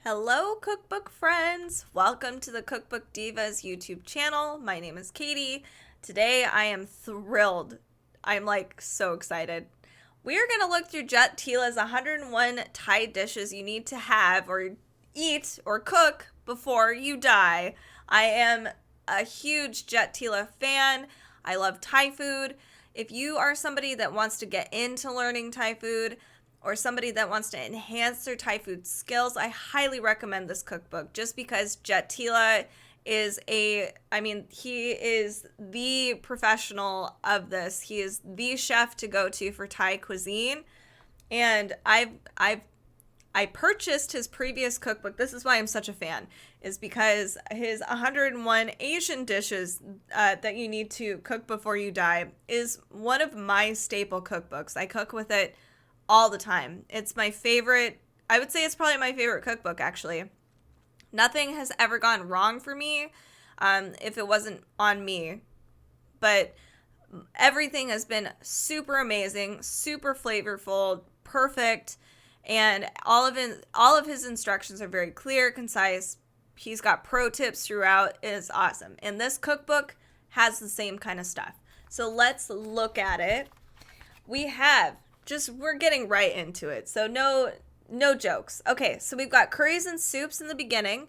Hello, cookbook friends! Welcome to the Cookbook Divas YouTube channel. My name is Katie. Today I am thrilled. I'm so excited. We are going to look through Jet Tila's 101 Thai dishes you need to have or eat or cook before you die. I am a huge Jet Tila fan. I love Thai food. If you are somebody that wants to get into learning Thai food, or somebody that wants to enhance their Thai food skills, I highly recommend this cookbook just because Jet Tila is he is the professional of this. He is the chef to go to for Thai cuisine. And I purchased his previous cookbook. This is why I'm such a fan, is because his 101 Asian dishes that you need to cook before you die is one of my staple cookbooks. I cook with it all the time. It's my favorite. I would say it's probably my favorite cookbook, actually. Nothing has ever gone wrong for me if it wasn't on me. But everything has been super amazing, super flavorful, perfect, and all of his instructions are very clear, concise. He's got pro tips throughout. It is awesome. And this cookbook has the same kind of stuff. So let's look at it. We're getting right into it. So no jokes. Okay, so we've got Curries and Soups in the beginning.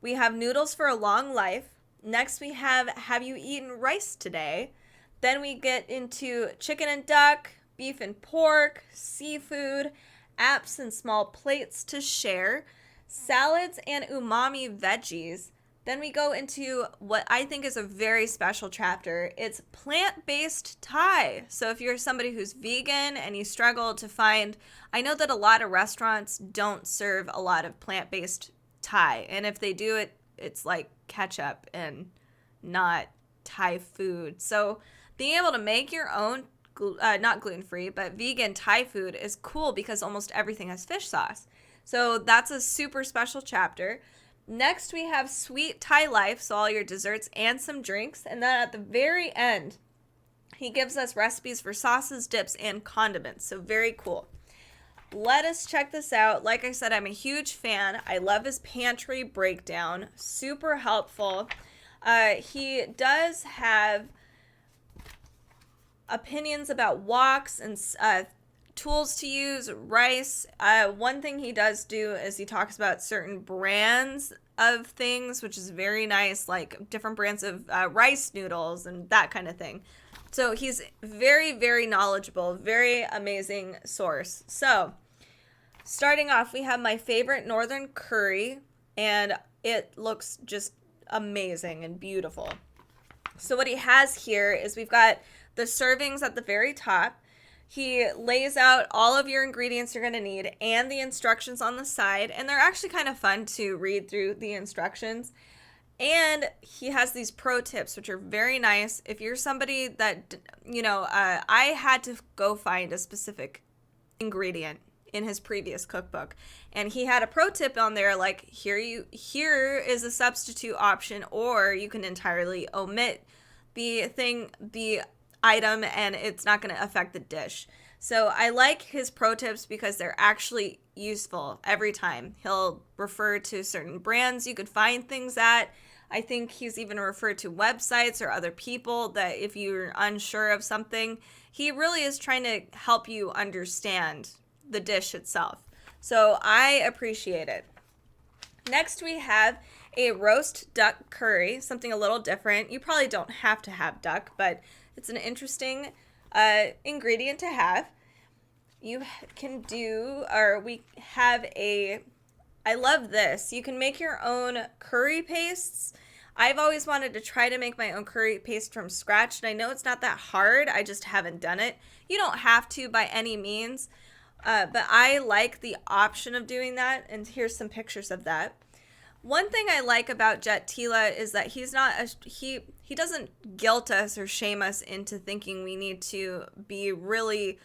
We have Noodles for a Long Life. Next we have you eaten rice today? Then we get into chicken and duck, beef and pork, seafood, apps and small plates to share, salads and umami veggies. Then we go into what I think is a very special chapter. It's plant-based Thai. So if you're somebody who's vegan and you struggle to find, I know that a lot of restaurants don't serve a lot of plant-based Thai. And if they do it, it's like ketchup and not Thai food. So being able to make your own, not gluten-free, but vegan Thai food is cool because almost everything has fish sauce. So that's a super special chapter. Next, we have Sweet Thai Life, so all your desserts and some drinks. And then at the very end, he gives us recipes for sauces, dips, and condiments. So very cool. Let us check this out. Like I said, I'm a huge fan. I love his pantry breakdown. Super helpful. He does have opinions about woks and tools to use, rice. One thing he does do is he talks about certain brands of things, which is very nice, like different brands of rice noodles and that kind of thing. So he's very, very knowledgeable, very amazing source. So starting off, we have my favorite northern curry, and it looks just amazing and beautiful. So what he has here is we've got the servings at the very top. He lays out all of your ingredients you're going to need and the instructions on the side. And they're actually kind of fun to read through the instructions. And he has these pro tips, which are very nice. If you're somebody that, I had to go find a specific ingredient in his previous cookbook. And he had a pro tip on there, like here is a substitute option, or you can entirely omit the item and it's not going to affect the dish. So I like his pro tips because they're actually useful every time. He'll refer to certain brands you could find things at. I think he's even referred to websites or other people that if you're unsure of something, he really is trying to help you understand the dish itself. So I appreciate it. Next we have a roast duck curry, something a little different. You probably don't have to have duck, but it's an interesting ingredient to have. We have I love this. You can make your own curry pastes. I've always wanted to try to make my own curry paste from scratch, and I know it's not that hard. I just haven't done it. You don't have to by any means, but I like the option of doing that, and here's some pictures of that. One thing I like about Jet Tila is that he doesn't guilt us or shame us into thinking we need to be really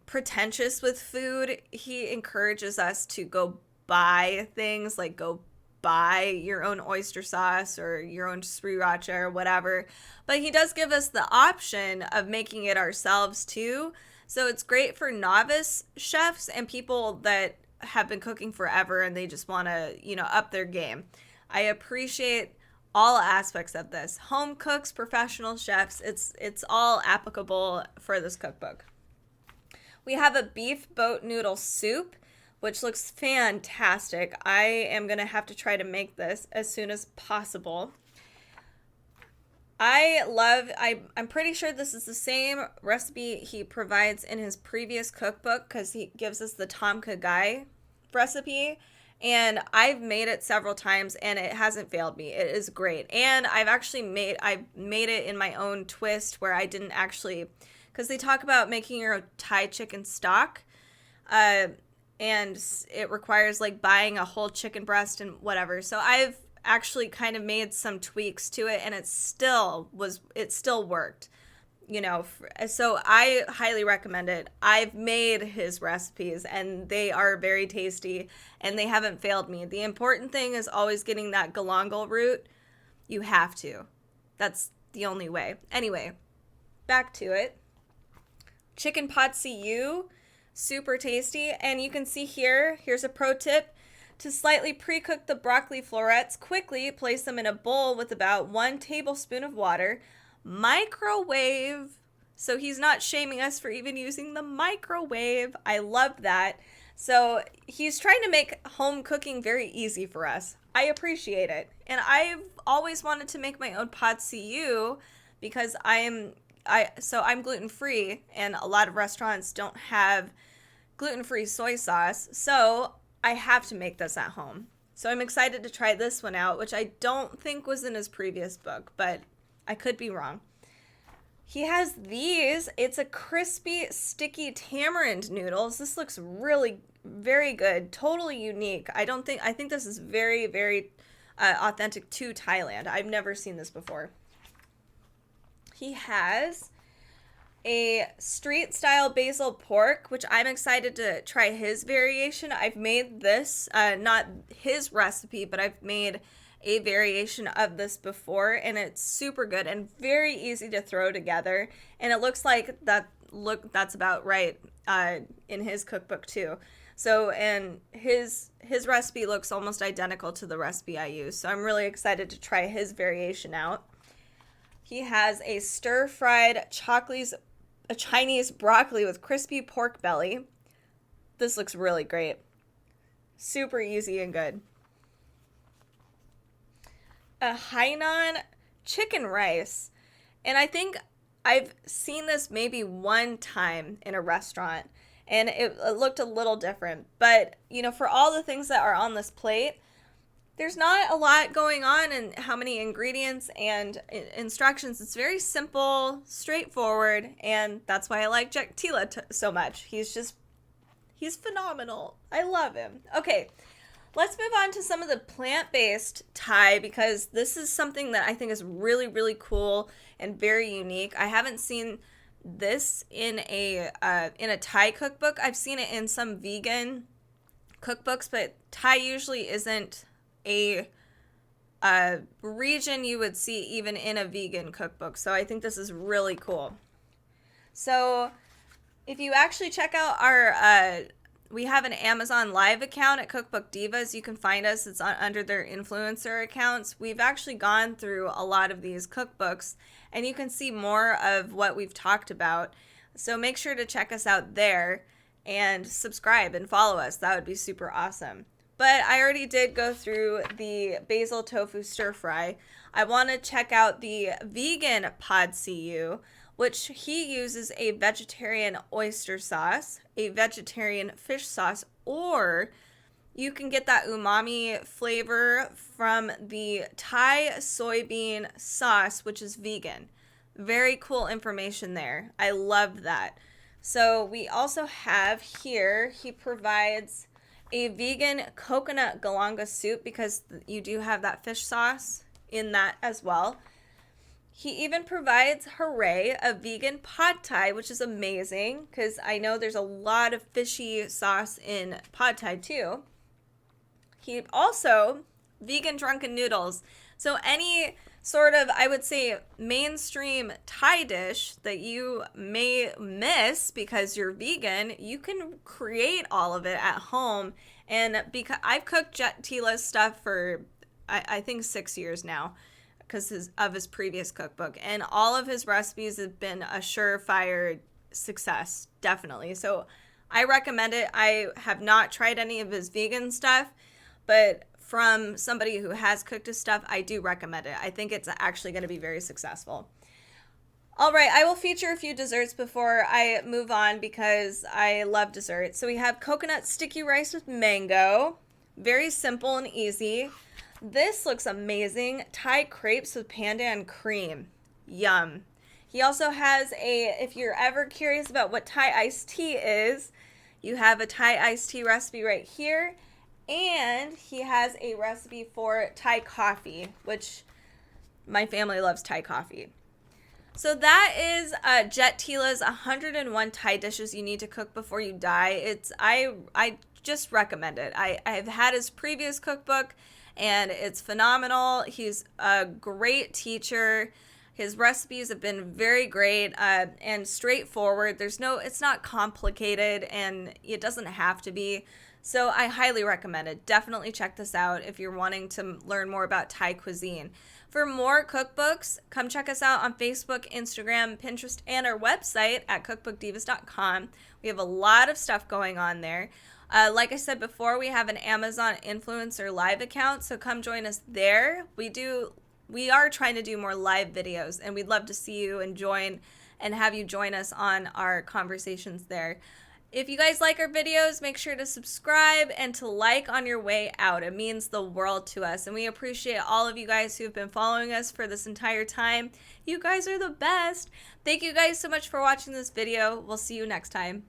pretentious with food. He encourages us to go buy things, like go buy your own oyster sauce or your own sriracha or whatever. But he does give us the option of making it ourselves too. So it's great for novice chefs and people that have been cooking forever and they just want to, up their game. I appreciate all aspects of this. Home cooks, professional chefs, it's all applicable for this cookbook. We have a beef boat noodle soup, which looks fantastic. I am going to have to try to make this as soon as possible. I'm pretty sure this is the same recipe he provides in his previous cookbook, because he gives us the Tom Kha Gai recipe, and I've made it several times and it hasn't failed me. It is great. And I've made it in my own twist, where I didn't actually, because they talk about making your Thai chicken stock, and it requires like buying a whole chicken breast and whatever. So I've actually kind of made some tweaks to it, and it still worked, so I highly recommend it. I've made his recipes and they are very tasty and they haven't failed me. The important thing is always getting that galangal root. You have to. That's the only way. Anyway, back to it. Chicken pot see super tasty. And you can see here's a pro tip. To slightly pre-cook the broccoli florets, quickly place them in a bowl with about 1 tablespoon of water. Microwave. So he's not shaming us for even using the microwave. I love that. So he's trying to make home cooking very easy for us. I appreciate it. And I've always wanted to make my own pad see ew, because I'm gluten-free, and a lot of restaurants don't have gluten-free soy sauce. So I have to make this at home. So I'm excited to try this one out, which I don't think was in his previous book, but I could be wrong. He has these. It's a crispy, sticky tamarind noodles. This looks really very good, totally unique. I think this is very, very authentic to Thailand. I've never seen this before. He has a street style basil pork, which I'm excited to try his variation. I've made this, not his recipe, but I've made a variation of this before, and it's super good and very easy to throw together. And it looks like that's about right in his cookbook too. So, and his recipe looks almost identical to the recipe I use. So I'm really excited to try his variation out. He has a stir-fried Chinese broccoli with crispy pork belly. This looks really great. Super easy and good. A Hainan chicken rice. And I think I've seen this maybe one time in a restaurant, and it looked a little different. But, for all the things that are on this plate, there's not a lot going on in how many ingredients and instructions. It's very simple, straightforward, and that's why I like Jet Tila so much. He's phenomenal. I love him. Okay, let's move on to some of the plant-based Thai, because this is something that I think is really, really cool and very unique. I haven't seen this in a Thai cookbook. I've seen it in some vegan cookbooks, but Thai usually isn't a region you would see even in a vegan cookbook. So I think this is really cool. So if you actually check out we have an Amazon Live account at Cookbook Divas. You can find us. It's under their influencer accounts. We've actually gone through a lot of these cookbooks, and you can see more of what we've talked about. So make sure to check us out there and subscribe and follow us. That would be super awesome. But I already did go through the basil tofu stir fry. I want to check out the vegan pad see ew, which he uses a vegetarian oyster sauce, a vegetarian fish sauce, or you can get that umami flavor from the Thai soybean sauce, which is vegan. Very cool information there. I love that. So we also have here, he provides a vegan coconut galanga soup, because you do have that fish sauce in that as well. He even provides Hooray, a vegan pad thai, which is amazing, because I know there's a lot of fishy sauce in pad thai too. He also, vegan drunken noodles. So any sort of, I would say, mainstream Thai dish that you may miss because you're vegan, you can create all of it at home And because I've cooked Jet Tila's stuff for I think 6 years now, because of his previous cookbook, and all of his recipes have been a surefire success, definitely. So I recommend it. I have not tried any of his vegan stuff, but from somebody who has cooked his stuff, I do recommend it. I think it's actually going to be very successful. All right, I will feature a few desserts before I move on because I love desserts. So we have coconut sticky rice with mango. Very simple and easy. This looks amazing. Thai crepes with pandan cream. Yum. He also has if you're ever curious about what Thai iced tea is, you have a Thai iced tea recipe right here. And he has a recipe for Thai coffee, which my family loves Thai coffee. So that is Jet Tila's 101 Thai dishes you need to cook before you die. I just recommend it. I've had his previous cookbook, and it's phenomenal. He's a great teacher. His recipes have been very great and straightforward. It's not complicated, and it doesn't have to be. So I highly recommend it. Definitely check this out if you're wanting to learn more about Thai cuisine. For more cookbooks, come check us out on Facebook, Instagram, Pinterest, and our website at cookbookdivas.com. We have a lot of stuff going on there. Like I said before, we have an Amazon influencer live account, so come join us there. We are trying to do more live videos, and we'd love to see you and have you join us on our conversations there. If you guys like our videos, make sure to subscribe and to like on your way out. It means the world to us, and we appreciate all of you guys who have been following us for this entire time. You guys are the best. Thank you guys so much for watching this video. We'll see you next time.